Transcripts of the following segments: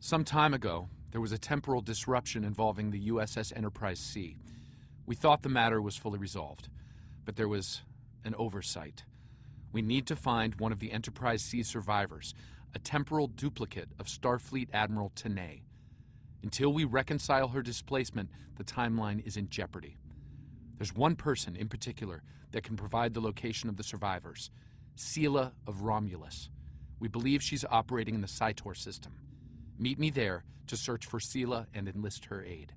Some time ago, there was a temporal disruption involving the USS Enterprise C. We thought the matter was fully resolved, but there was an oversight. We need to find one of the Enterprise C survivors, a temporal duplicate of Starfleet Admiral Tanay. Until we reconcile her displacement, the timeline is in jeopardy. There's one person in particular that can provide the location of the survivors, Sela of Romulus. We believe she's operating in the Cytor system. Meet me there to search for Sela and enlist her aid.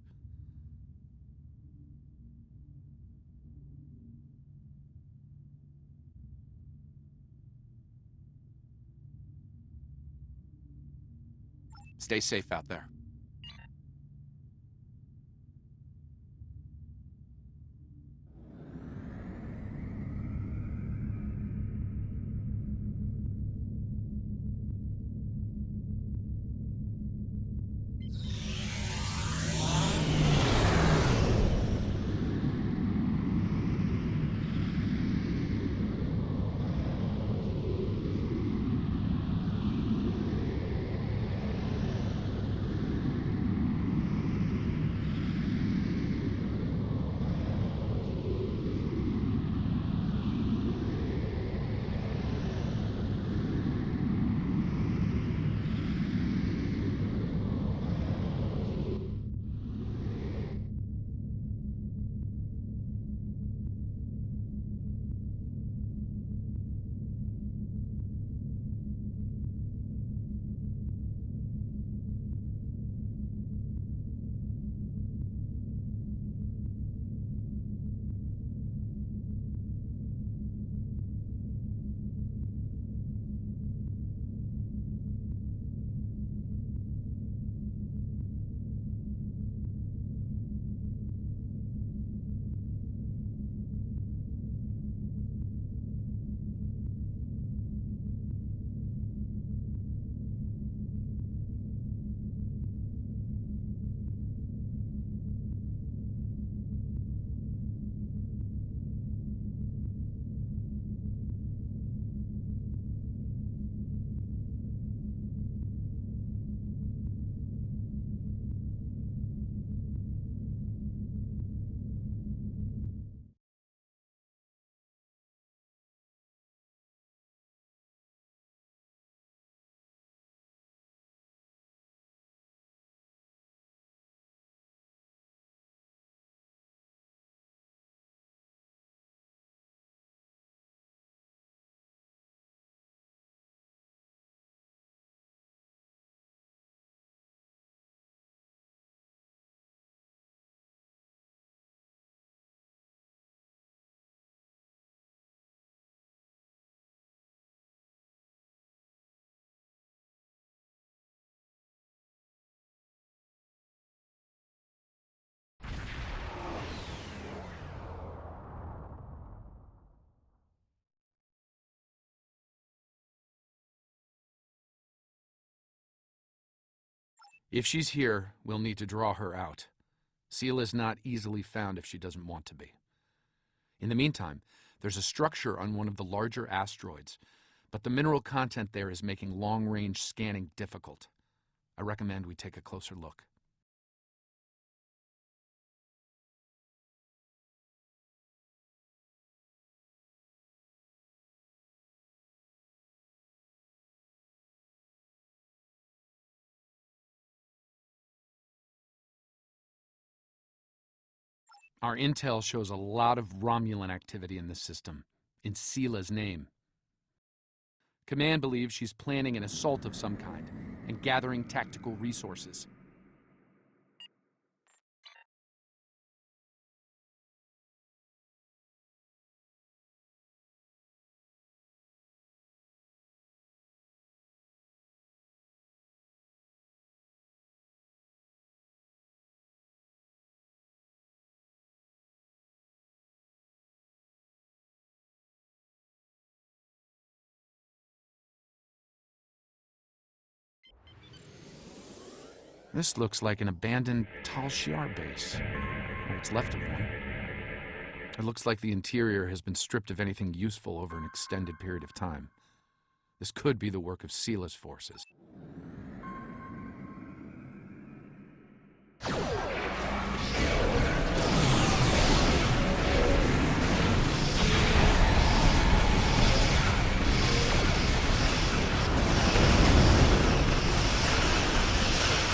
Stay safe out there. If she's here, we'll need to draw her out. Sela's not easily found if she doesn't want to be. In the meantime, there's a structure on one of the larger asteroids, but the mineral content there is making long-range scanning difficult. I recommend we take a closer look. Our intel shows a lot of Romulan activity in this system, in Sela's name. Command believes she's planning an assault of some kind and gathering tactical resources. This looks like an abandoned Tal Shiar base, or what's left of one. It looks like the interior has been stripped of anything useful over an extended period of time. This could be the work of Sela's forces.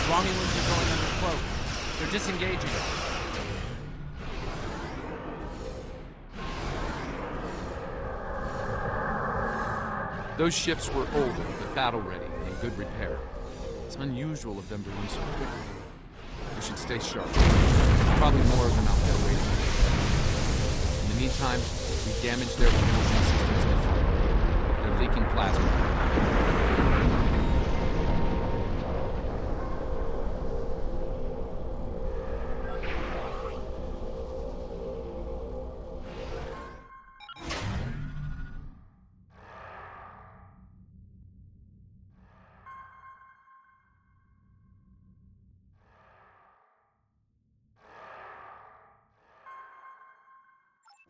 Romulans are going under cloak. They're disengaging. Those ships were older, but battle-ready and in good repair. It's unusual of them to run so quickly. We should stay sharp. There's probably more of them out there waiting. In the meantime, we damage their propulsion systems in the front. They're leaking plasma.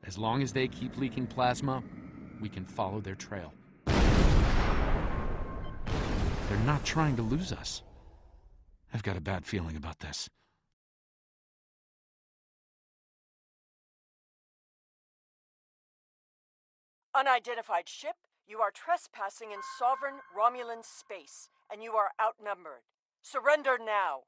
As long as they keep leaking plasma, we can follow their trail. They're not trying to lose us. I've got a bad feeling about this. Unidentified ship, you are trespassing in sovereign Romulan space, and you are outnumbered. Surrender now!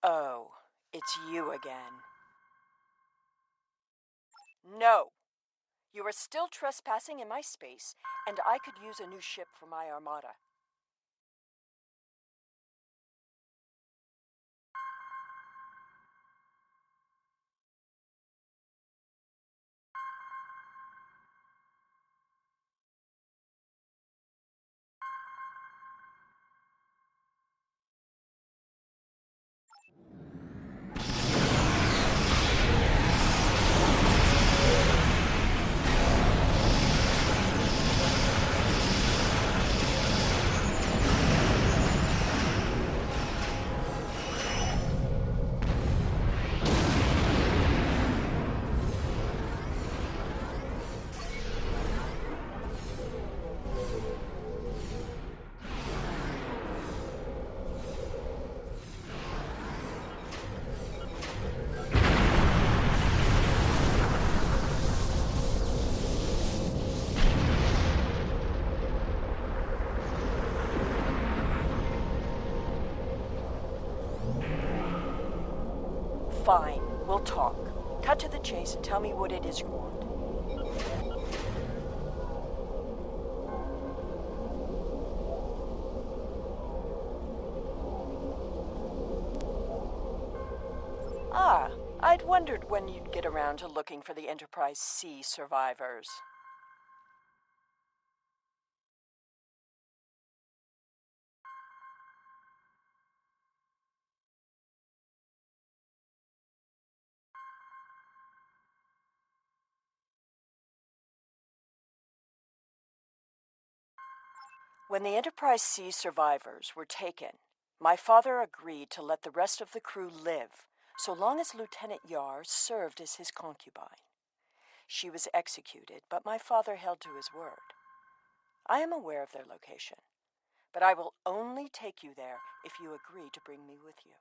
Oh, it's you again. No! You are still trespassing in my space, and I could use a new ship for my armada. Fine, we'll talk. Cut to the chase and tell me what it is you want. Ah, I'd wondered when you'd get around to looking for the Enterprise C survivors. When the Enterprise C survivors were taken, my father agreed to let the rest of the crew live, so long as Lieutenant Yar served as his concubine. She was executed, but my father held to his word. I am aware of their location, but I will only take you there if you agree to bring me with you.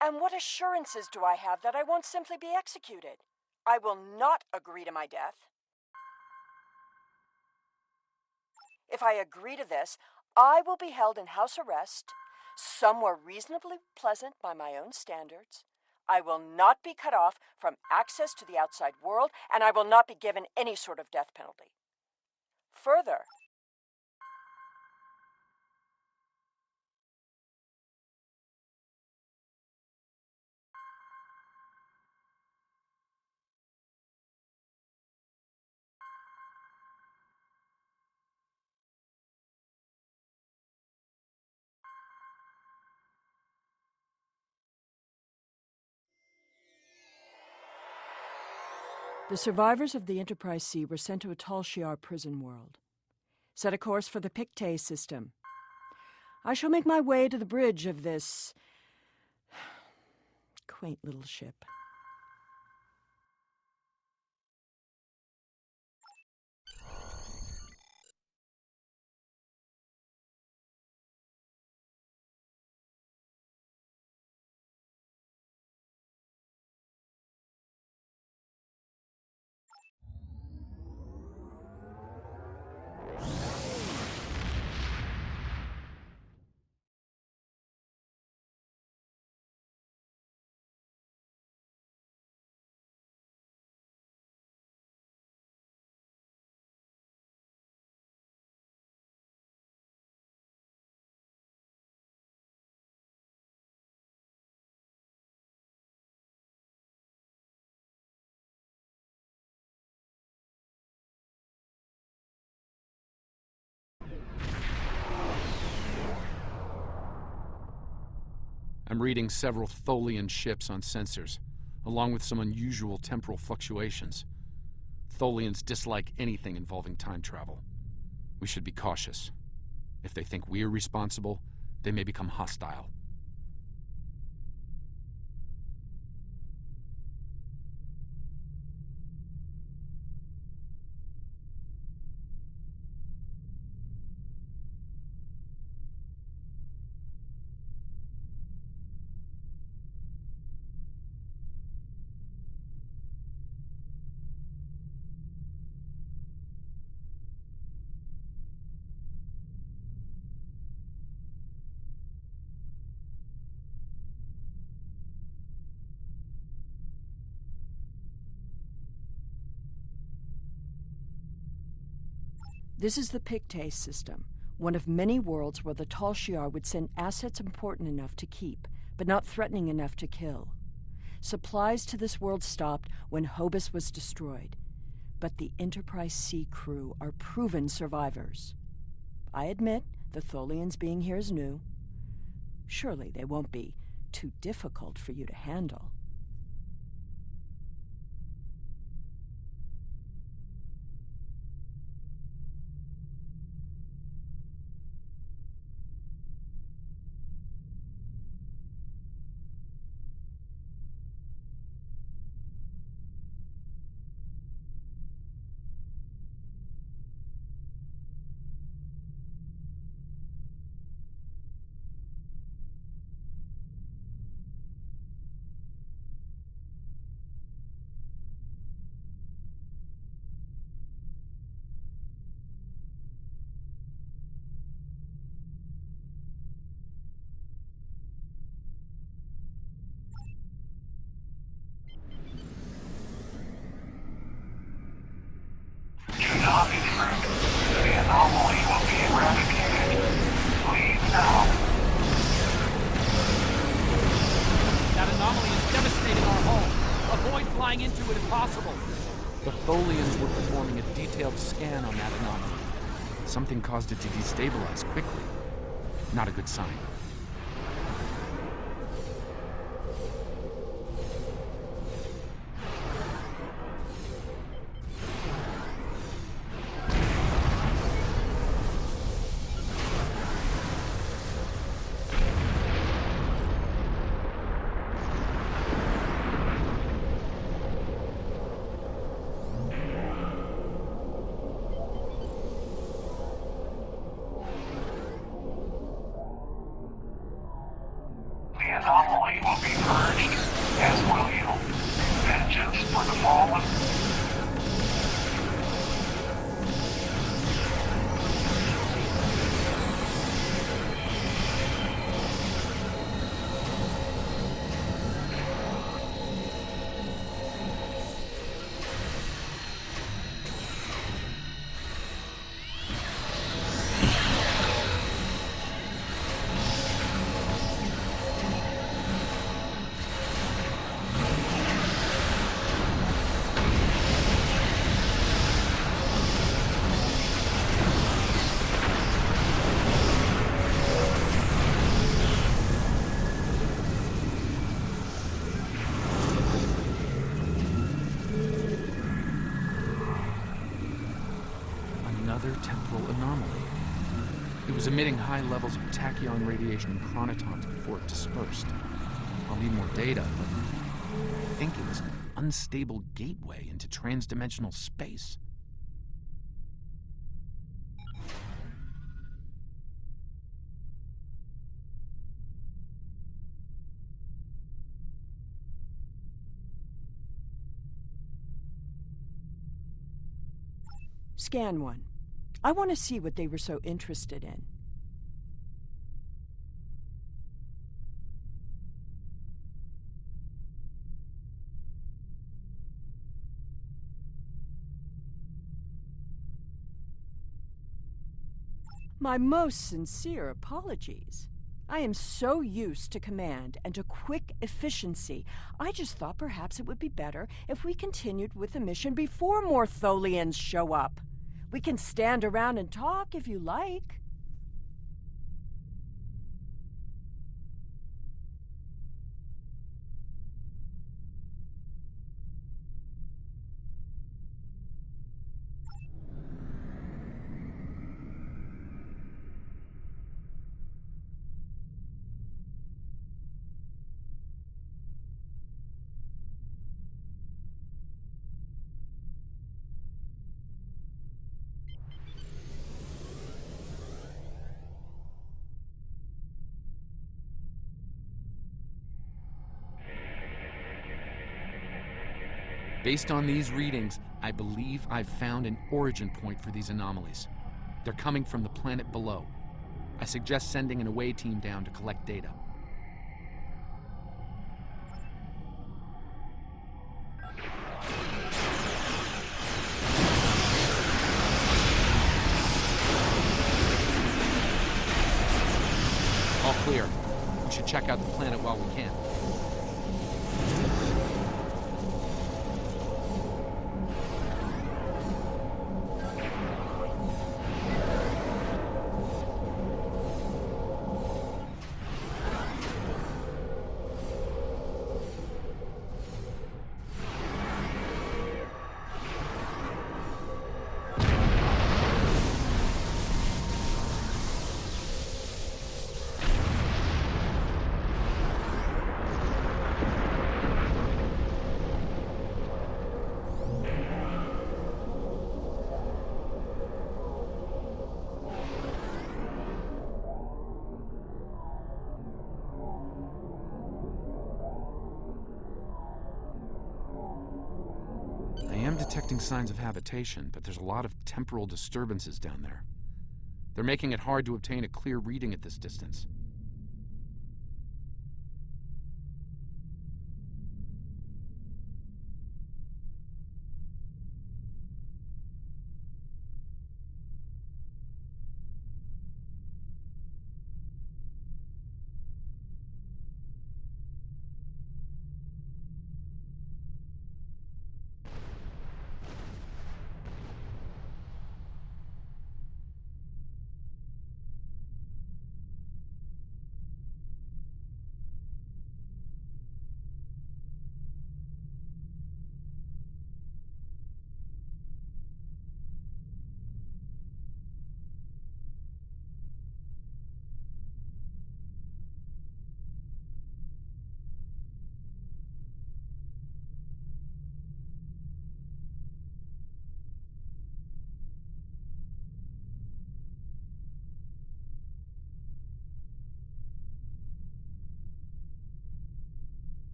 And what assurances do I have that I won't simply be executed? I will not agree to my death. If I agree to this, I will be held in house arrest, somewhere reasonably pleasant by my own standards. I will not be cut off from access to the outside world, and I will not be given any sort of death penalty. Further, The survivors of the Enterprise C were sent to a Tal Shiar prison world. Set a course for the Pictet system. I shall make my way to the bridge of this quaint little ship. I'm reading several Tholian ships on sensors, along with some unusual temporal fluctuations. Tholians dislike anything involving time travel. We should be cautious. If they think we're responsible, they may become hostile. This is the Pictet system, one of many worlds where the Tal Shiar would send assets important enough to keep, but not threatening enough to kill. Supplies to this world stopped when Hobus was destroyed, but the Enterprise C crew are proven survivors. I admit the Tholians being here is new. Surely they won't be too difficult for you to handle. The anomaly will be eradicated. Leave now. That anomaly has devastated our hull. Avoid flying into it if possible. The Tholians were performing a detailed scan on that anomaly. Something caused it to destabilize quickly. Not a good sign. The anomaly will be purged, as will you. Vengeance for the fallen. It was emitting high levels of tachyon radiation and chronotons before it dispersed. I'll need more data, but I think it was an unstable gateway into transdimensional space. Scan 1. I want to see what they were so interested in. My most sincere apologies. I am so used to command and to quick efficiency. I just thought perhaps it would be better if we continued with the mission before more Tholians show up. We can stand around and talk if you like. Based on these readings, I believe I've found an origin point for these anomalies. They're coming from the planet below. I suggest sending an away team down to collect data. All clear. We should check out the planet while we can. I am detecting signs of habitation, but there's a lot of temporal disturbances down there. They're making it hard to obtain a clear reading at this distance.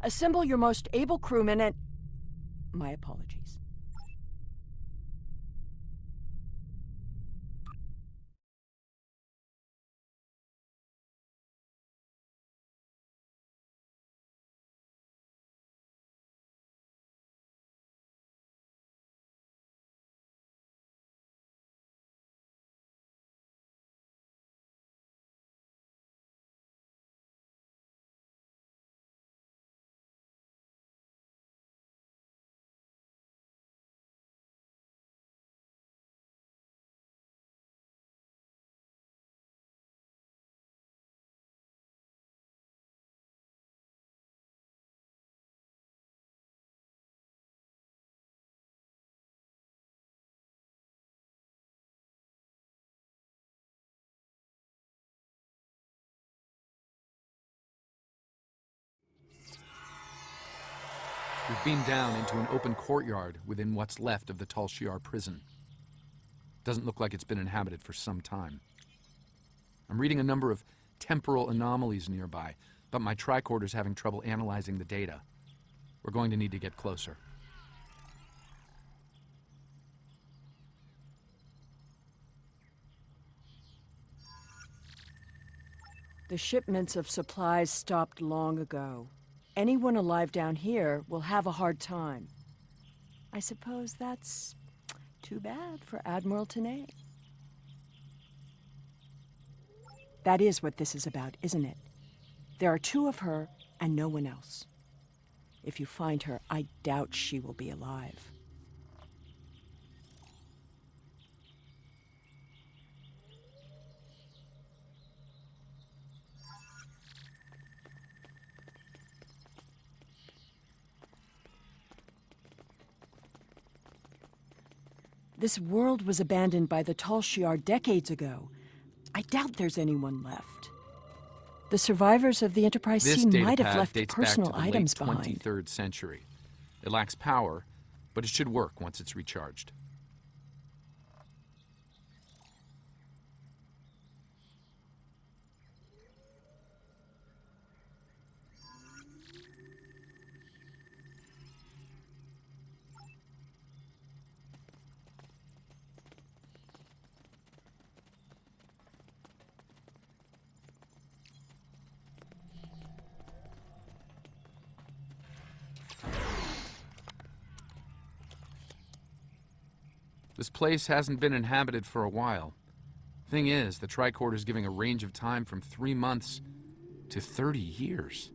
Assemble your most able crewmen and... My apologies. We've beamed down into an open courtyard within what's left of the Tal Shiar prison. Doesn't look like it's been inhabited for some time. I'm reading a number of temporal anomalies nearby, but my tricorder's having trouble analyzing the data. We're going to need to get closer. The shipments of supplies stopped long ago. Anyone alive down here will have a hard time. I suppose that's too bad for Admiral Tanay. That is what this is about, isn't it? There are two of her and no one else. If you find her, I doubt she will be alive. This world was abandoned by the Tal Shiar decades ago. I doubt there's anyone left. The survivors of the Enterprise This C might datapad have left dates personal back to the items late behind. 23rd century. It lacks power, but it should work once it's recharged. This place hasn't been inhabited for a while. Thing is, the tricorder's giving a range of time from 3 months to 30 years.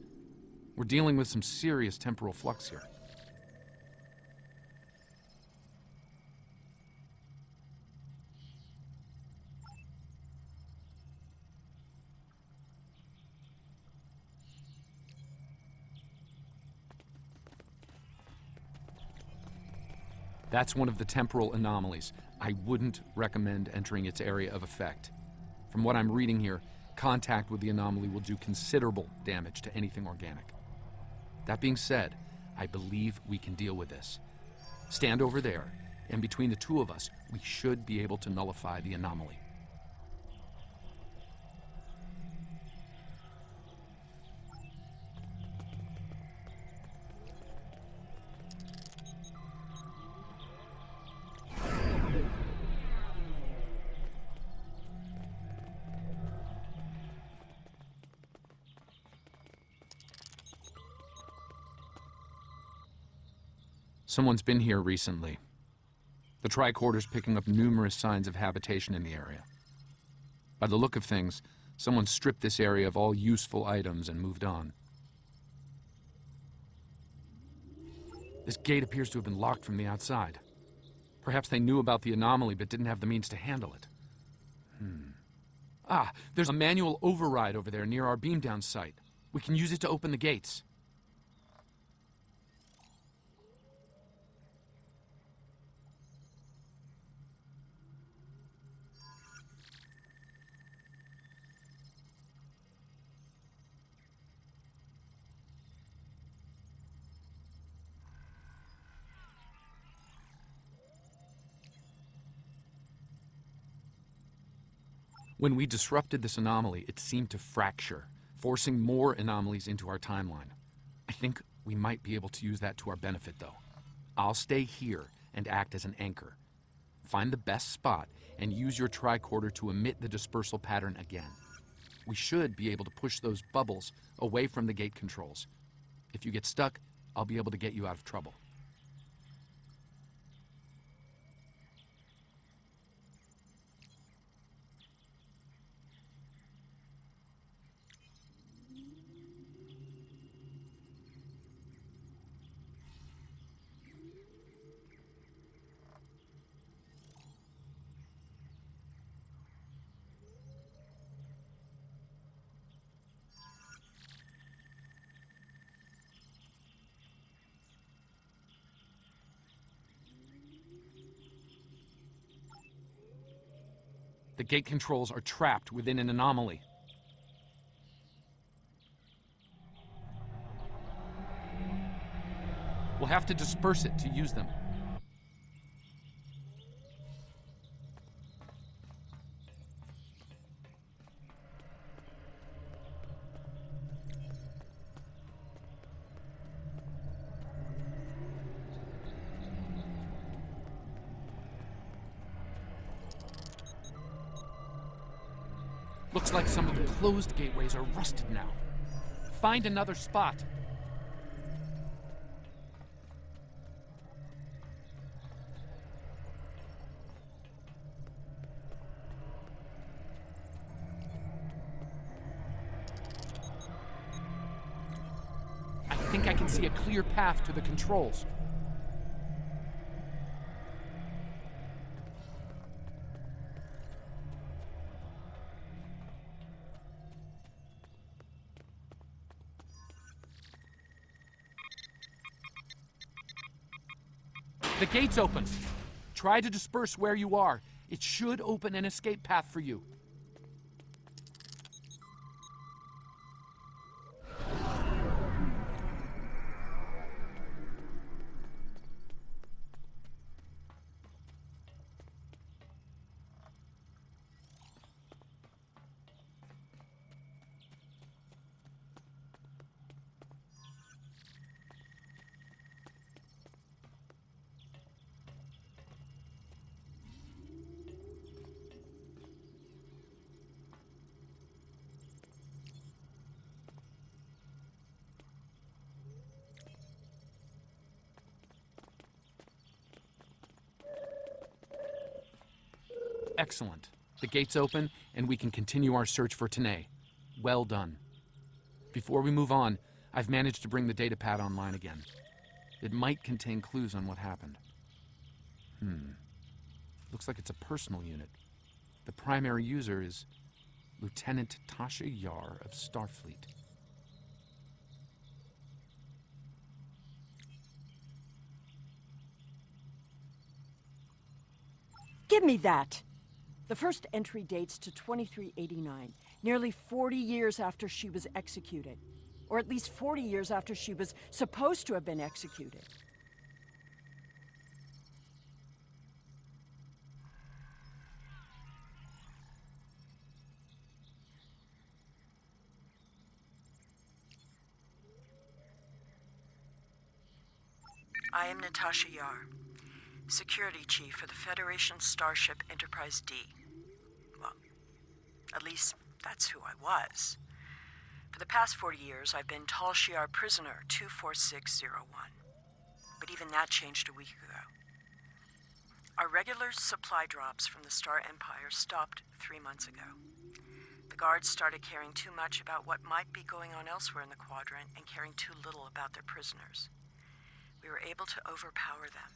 We're dealing with some serious temporal flux here. That's one of the temporal anomalies. I wouldn't recommend entering its area of effect. From what I'm reading here, contact with the anomaly will do considerable damage to anything organic. That being said, I believe we can deal with this. Stand over there, and between the two of us, we should be able to nullify the anomaly. Someone's been here recently. The tricorder's picking up numerous signs of habitation in the area. By the look of things, someone stripped this area of all useful items and moved on. This gate appears to have been locked from the outside. Perhaps they knew about the anomaly but didn't have the means to handle it. Ah, there's a manual override over there near our beam-down site. We can use it to open the gates. When we disrupted this anomaly, it seemed to fracture, forcing more anomalies into our timeline. I think we might be able to use that to our benefit, though. I'll stay here and act as an anchor. Find the best spot and use your tricorder to emit the dispersal pattern again. We should be able to push those bubbles away from the gate controls. If you get stuck, I'll be able to get you out of trouble. The gate controls are trapped within an anomaly. We'll have to disperse it to use them. Looks like some of the closed gateways are rusted now. Find another spot. I think I can see a clear path to the controls. The gate's open. Try to disperse where you are. It should open an escape path for you. Excellent. The gate's open, and we can continue our search for Tanae. Well done. Before we move on, I've managed to bring the datapad online again. It might contain clues on what happened. Looks like it's a personal unit. The primary user is Lieutenant Tasha Yar of Starfleet. Give me that! The first entry dates to 2389, nearly 40 years after she was executed. Or at least 40 years after she was supposed to have been executed. I am Natasha Yar, Security Chief for the Federation Starship Enterprise D. Well, at least that's who I was. For the past 40 years, I've been Tal Shiar Prisoner 24601. But even that changed a week ago. Our regular supply drops from the Star Empire stopped 3 months ago. The guards started caring too much about what might be going on elsewhere in the Quadrant and caring too little about their prisoners. We were able to overpower them.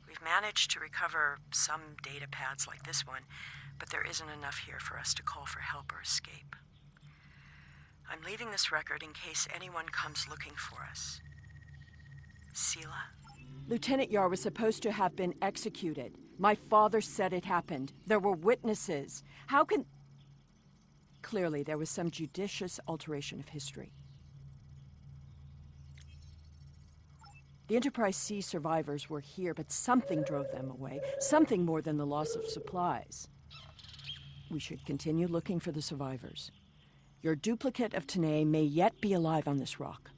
We've managed to recover some data pads like this one, but there isn't enough here for us to call for help or escape. I'm leaving this record in case anyone comes looking for us. Sela? Lieutenant Yar was supposed to have been executed. My father said it happened. There were witnesses. How can... Clearly, there was some judicious alteration of history. The Enterprise C survivors were here, but something drove them away. Something more than the loss of supplies. We should continue looking for the survivors. Your duplicate of Tanae may yet be alive on this rock.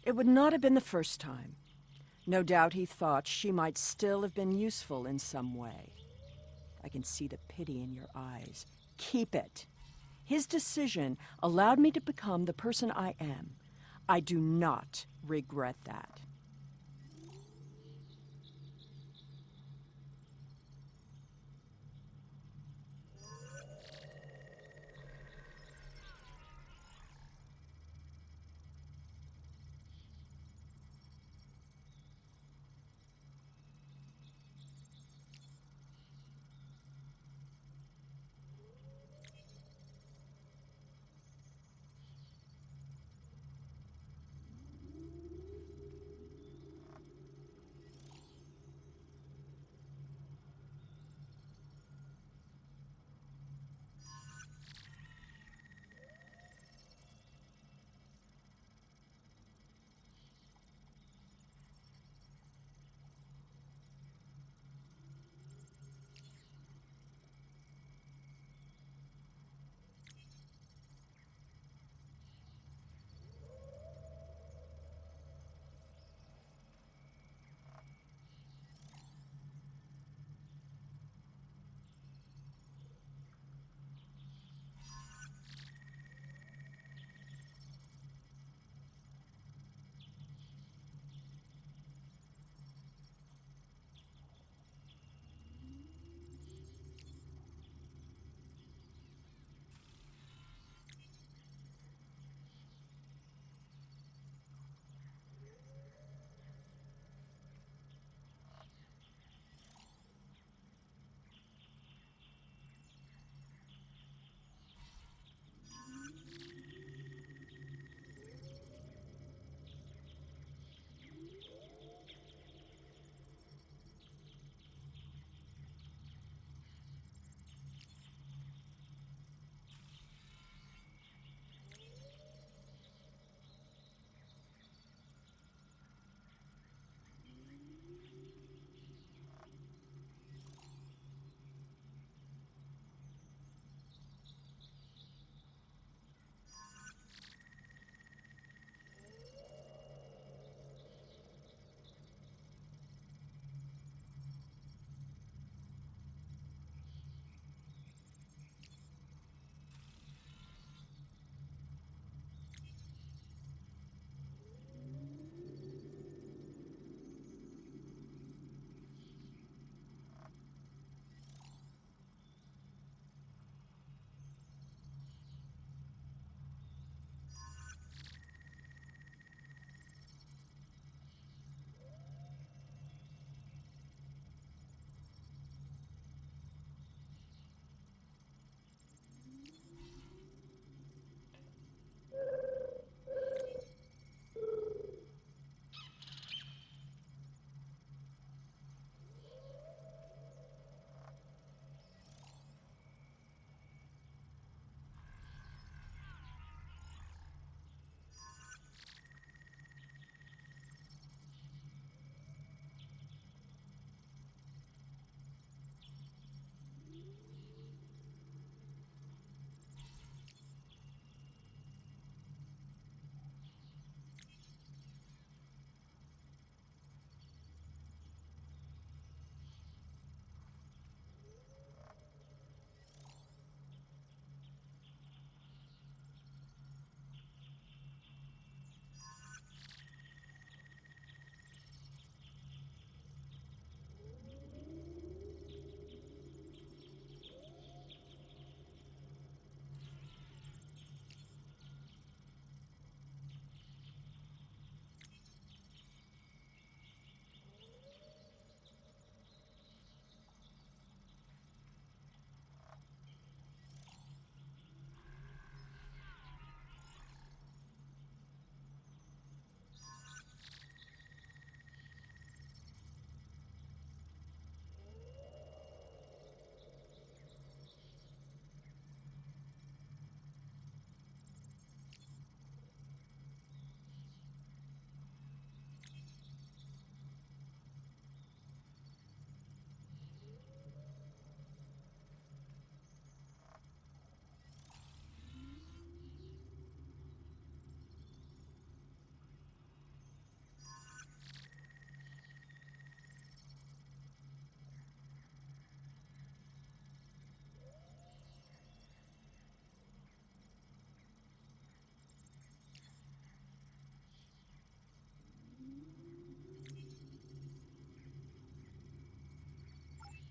It would not have been the first time. No doubt he thought she might still have been useful in some way. I can see the pity in your eyes. Keep it. His decision allowed me to become the person I am. I do not regret that.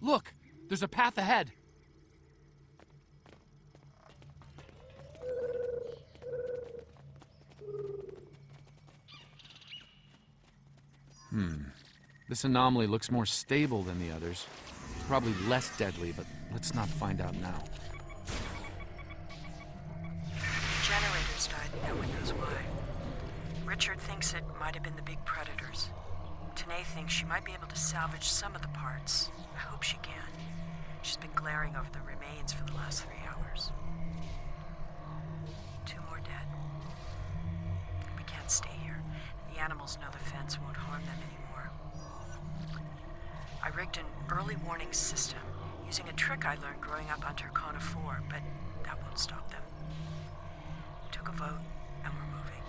Look! There's a path ahead! This anomaly looks more stable than the others. It's probably less deadly, but let's not find out now. The generators died and no one knows why. Richard thinks it might have been the big predators. Tanae thinks she might be able to salvage some of the parts. I hope she can. She's been glaring over the remains for the last 3 hours. 2 more dead. We can't stay here. The animals know the fence won't harm them anymore. I rigged an early warning system using a trick I learned growing up on Turkana 4, but that won't stop them. Took a vote, and we're moving.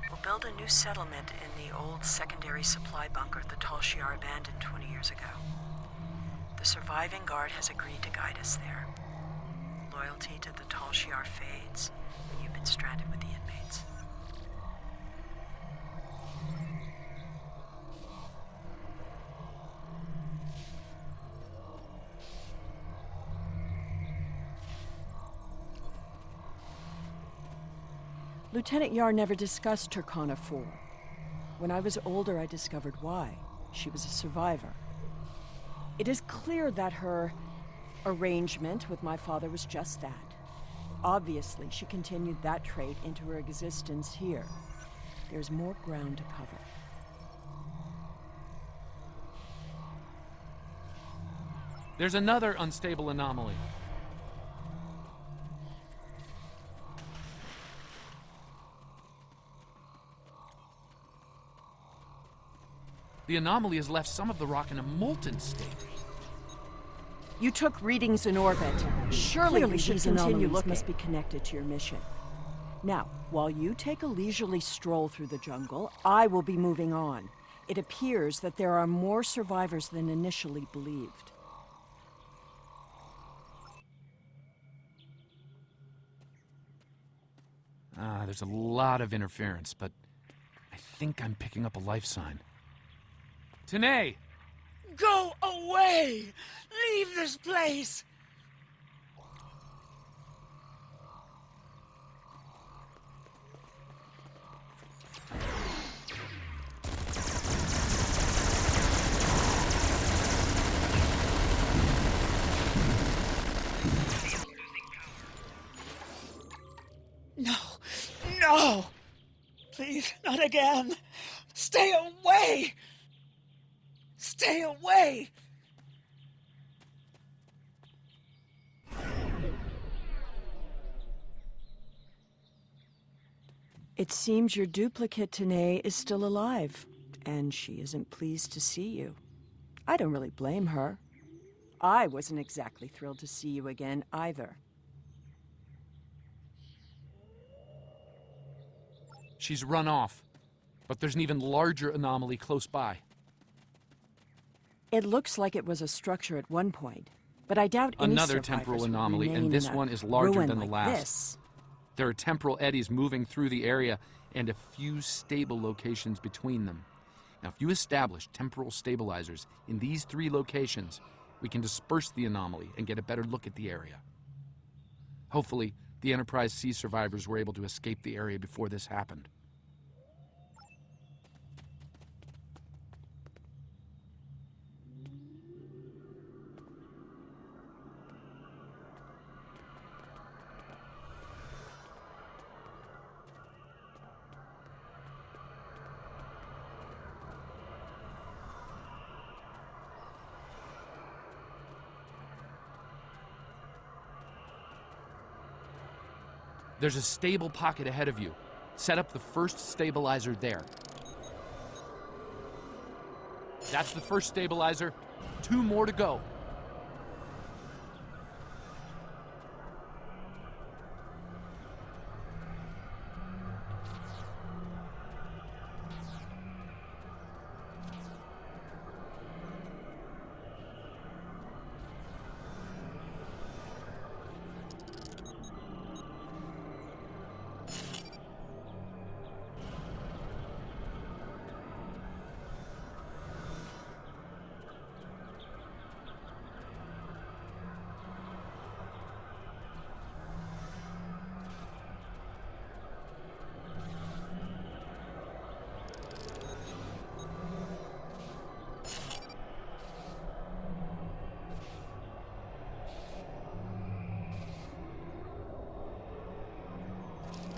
We'll build a new settlement in the old secondary supply bunker the Tal Shiar abandoned 20 years ago. The surviving guard has agreed to guide us there. Loyalty to the Tal Shiar fades when you've been stranded with the inmates. Lieutenant Yar never discussed Turkana 4. When I was older, I discovered why. She was a survivor. It is clear that her arrangement with my father was just that. Obviously, she continued that trait into her existence here. There's more ground to cover. There's another unstable anomaly. The anomaly has left some of the rock in a molten state. You took readings in orbit. Surely you should continue looking. Must be connected to your mission. Now, while you take a leisurely stroll through the jungle, I will be moving on. It appears that there are more survivors than initially believed. There's a lot of interference, but I think I'm picking up a life sign. Tanae! Go away! Leave this place! No! No! Please, not again! Stay away! Stay away! It seems your duplicate, Tanae, is still alive, and she isn't pleased to see you. I don't really blame her. I wasn't exactly thrilled to see you again, either. She's run off, but there's an even larger anomaly close by. It looks like it was a structure at one point, but I doubt any Another survivors temporal would anomaly, remain and this in a one is larger ruin than the like last. This. There are temporal eddies moving through the area and a few stable locations between them. Now, if you establish temporal stabilizers in these 3 locations, we can disperse the anomaly and get a better look at the area. Hopefully, the Enterprise C survivors were able to escape the area before this happened. There's a stable pocket ahead of you. Set up the first stabilizer there. That's the first stabilizer. 2 more to go.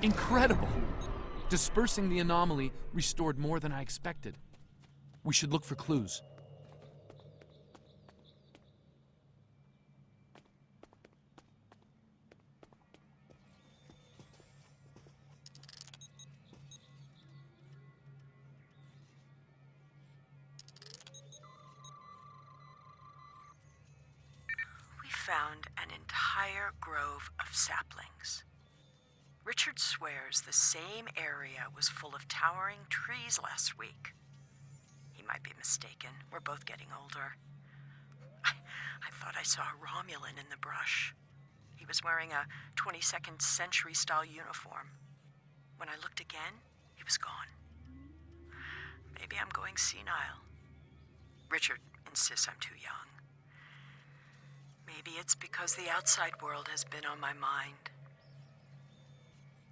Incredible! Dispersing the anomaly restored more than I expected. We should look for clues. We found an entire grove of saplings. Richard swears the same area was full of towering trees last week. He might be mistaken. We're both getting older. I thought I saw a Romulan in the brush. He was wearing a 22nd century style uniform. When I looked again, he was gone. Maybe I'm going senile. Richard insists I'm too young. Maybe it's because the outside world has been on my mind.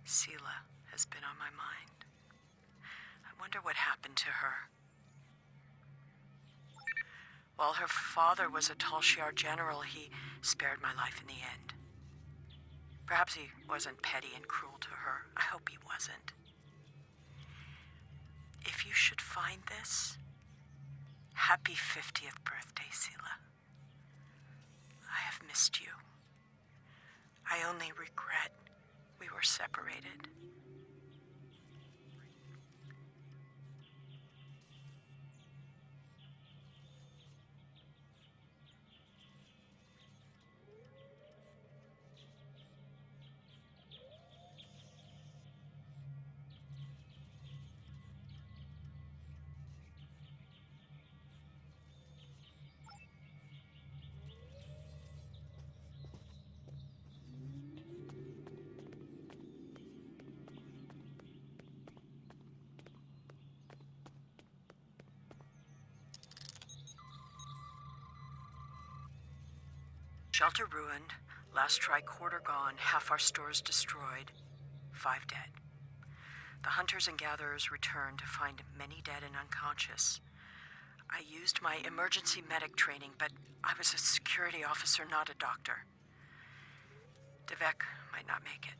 Selah has been on my mind. I wonder what happened to her. While her father was a Tal Shiar general, he spared my life in the end. Perhaps he wasn't petty and cruel to her. I hope he wasn't. If you should find this, happy 50th birthday, Selah. I have missed you. I only regret we were separated. Shelter ruined, last tricorder gone, half our stores destroyed, 5 dead. The hunters and gatherers returned to find many dead and unconscious. I used my emergency medic training, but I was a security officer, not a doctor. Devek might not make it.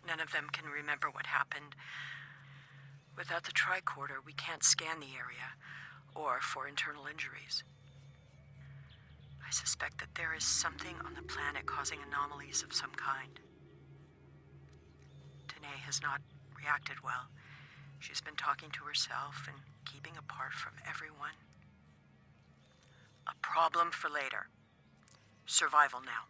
None of them can remember what happened. Without the tricorder, we can't scan the area, or for internal injuries. I suspect that there is something on the planet causing anomalies of some kind. Tanae has not reacted well. She's been talking to herself and keeping apart from everyone. A problem for later. Survival now.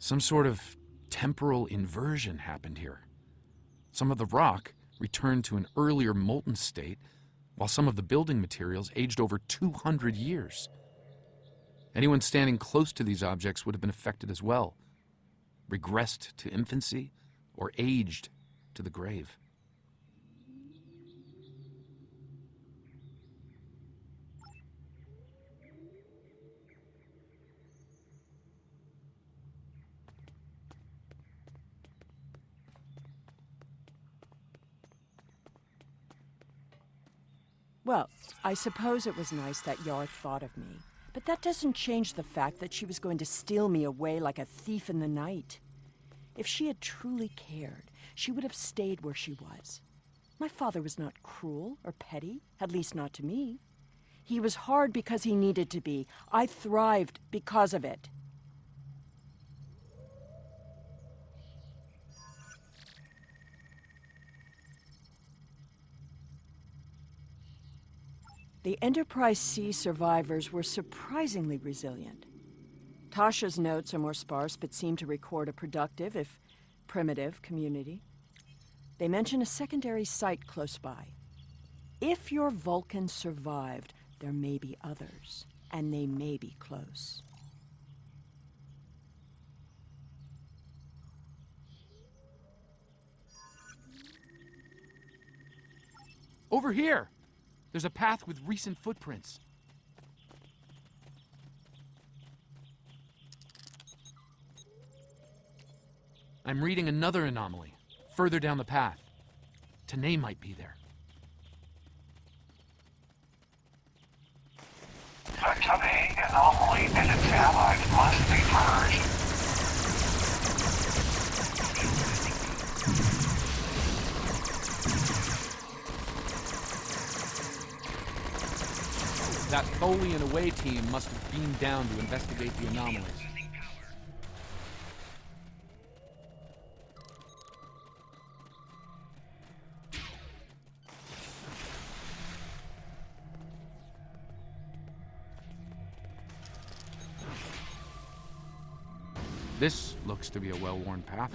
Some sort of temporal inversion happened here. Some of the rock returned to an earlier molten state, while some of the building materials aged over 200 years. Anyone standing close to these objects would have been affected as well, regressed to infancy, or aged to the grave. Well, I suppose it was nice that Yar thought of me, but that doesn't change the fact that she was going to steal me away like a thief in the night. If she had truly cared, she would have stayed where she was. My father was not cruel or petty, at least not to me. He was hard because he needed to be. I thrived because of it. The Enterprise C survivors were surprisingly resilient. Tasha's notes are more sparse, but seem to record a productive, if primitive, community. They mention a secondary site close by. If your Vulcan survived, there may be others, and they may be close. Over here! There's a path with recent footprints. I'm reading another anomaly, further down the path. Tanae might be there. The Tanae anomaly and its allies must be purged. That Tholian away team must have beamed down to investigate the anomalies. This looks to be a well-worn path.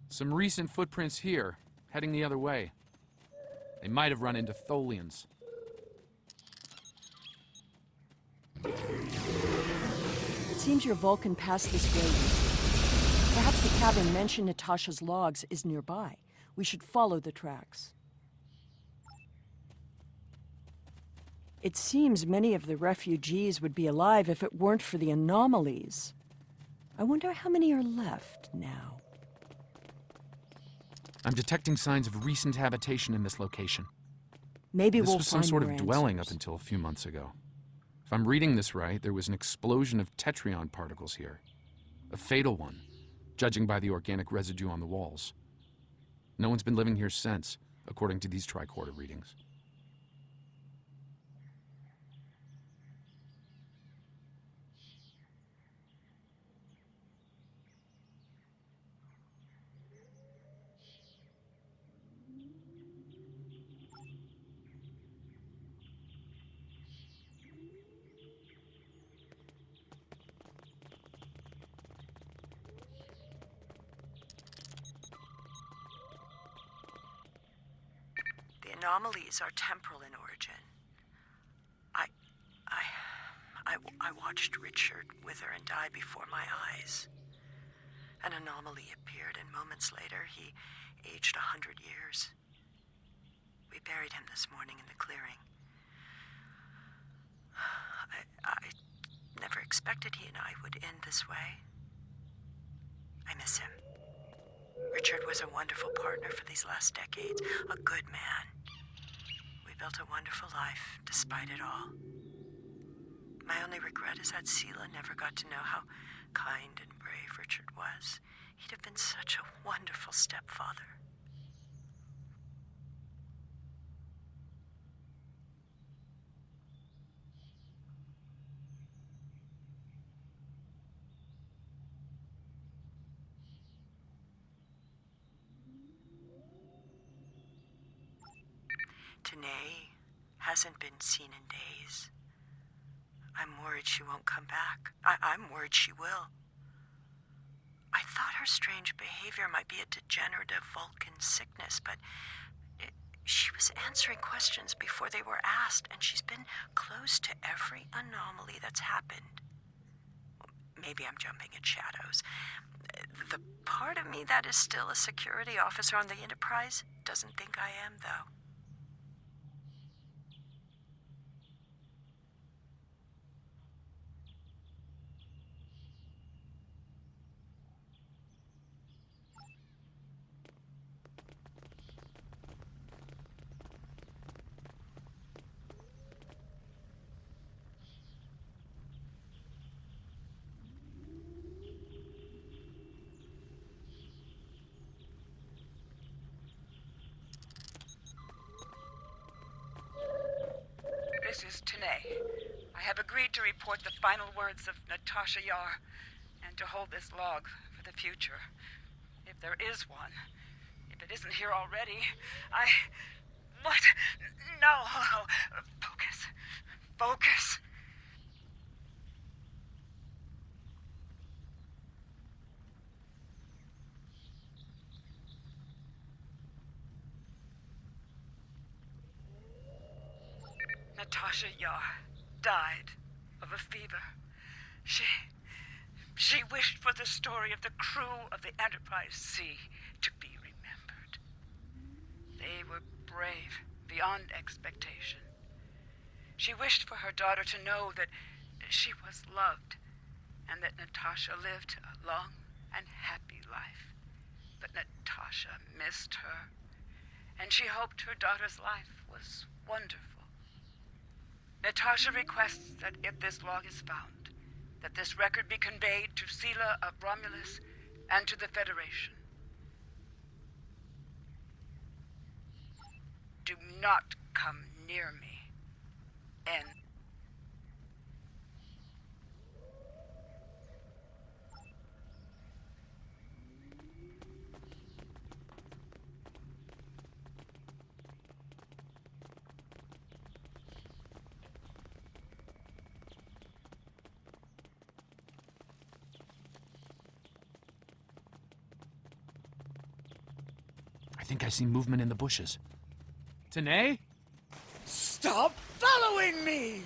Some recent footprints here, heading the other way. They might have run into Tholians. It seems your Vulcan passed this way. Perhaps the cabin mentioned in Tasha's logs is nearby. We should follow the tracks. It seems many of the refugees would be alive if it weren't for the anomalies. I wonder how many are left now. I'm detecting signs of recent habitation in this location. Maybe This we'll was some find sort more of dwelling up answers. until a few months ago. If I'm reading this right, there was an explosion of tetrion particles here. A fatal one, judging by the organic residue on the walls. No one's been living here since, according to these tricorder readings. The anomalies are temporal in origin. I watched Richard wither and die before my eyes. An anomaly appeared, and moments later, he aged 100 years. We buried him this morning in the clearing. I never expected he and I would end this way. I miss him. Richard was a wonderful partner for these last decades, a good man. We built a wonderful life, despite it all. My only regret is that Sela never got to know how kind and brave Richard was. He'd have been such a wonderful stepfather. Tanae hasn't been seen in days. I'm worried she won't come back. I'm worried she will. I thought her strange behavior might be a degenerative Vulcan sickness, but she was answering questions before they were asked, and she's been close to every anomaly that's happened. Maybe I'm jumping at shadows. The part of me that is still a security officer on the Enterprise doesn't think I am, though. is Tanae. I have agreed to report the final words of Natasha Yar and to hold this log for the future. If there is one. If it isn't here already, What? No. Focus. Focus. Natasha Yar died of a fever. She wished for the story of the crew of the Enterprise C to be remembered. They were brave beyond expectation. She wished for her daughter to know that she was loved and that Natasha lived a long and happy life. But Natasha missed her, and she hoped her daughter's life was wonderful. Natasha requests that if this log is found, that this record be conveyed to Sela of Romulus and to the Federation. Do not come near me. N. I think I see movement in the bushes. Tanae? Stop following me!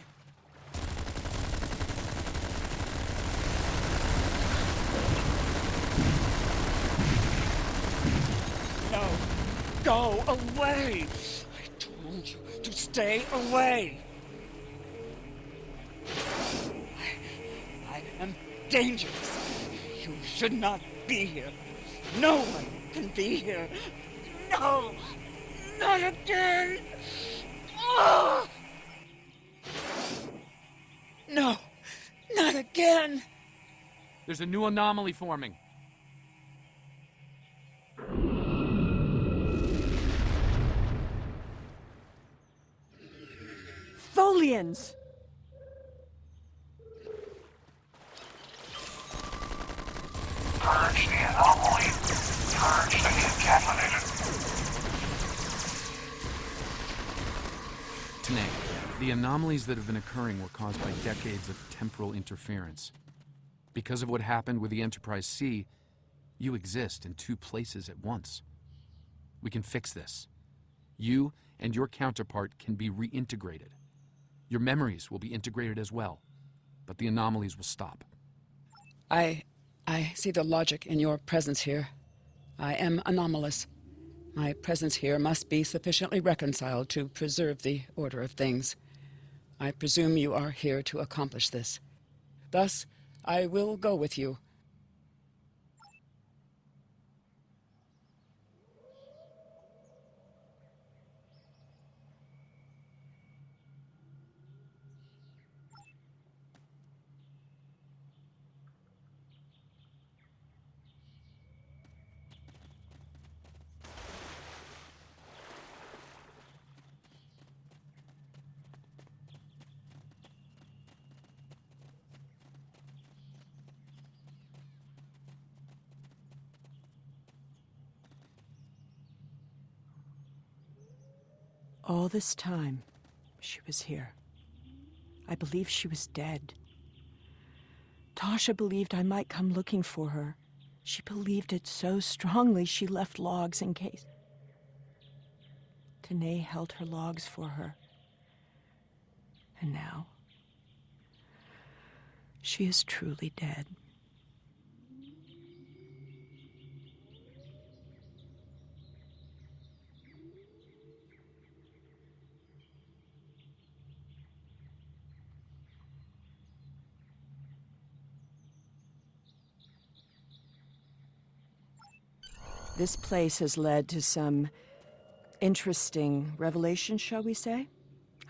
No, go away! I told you to stay away! I am dangerous. You should not be here. No one can be here. No! Not again! Oh! No! Not again! There's a new anomaly forming. Tholians! Purge the anomaly. Purge the contaminated. Tanae, the anomalies that have been occurring were caused by decades of temporal interference. Because of what happened with the Enterprise C, you exist in two places at once. We can fix this. You and your counterpart can be reintegrated. Your memories will be integrated as well, but the anomalies will stop. I see the logic in your presence here. I am anomalous. My presence here must be sufficiently reconciled to preserve the order of things. I presume you are here to accomplish this. Thus, I will go with you. All this time, she was here. I believed she was dead. Tasha believed I might come looking for her. She believed it so strongly she left logs in case. Tanae held her logs for her. And now, she is truly dead. This place has led to some interesting revelations, shall we say?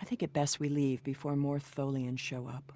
I think it best we leave before more Tholians show up.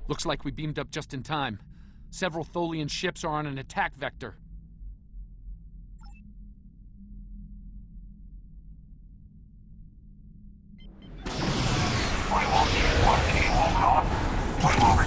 Looks like we beamed up just in time. Several Tholian ships are on an attack vector. We will keep what he will not. We will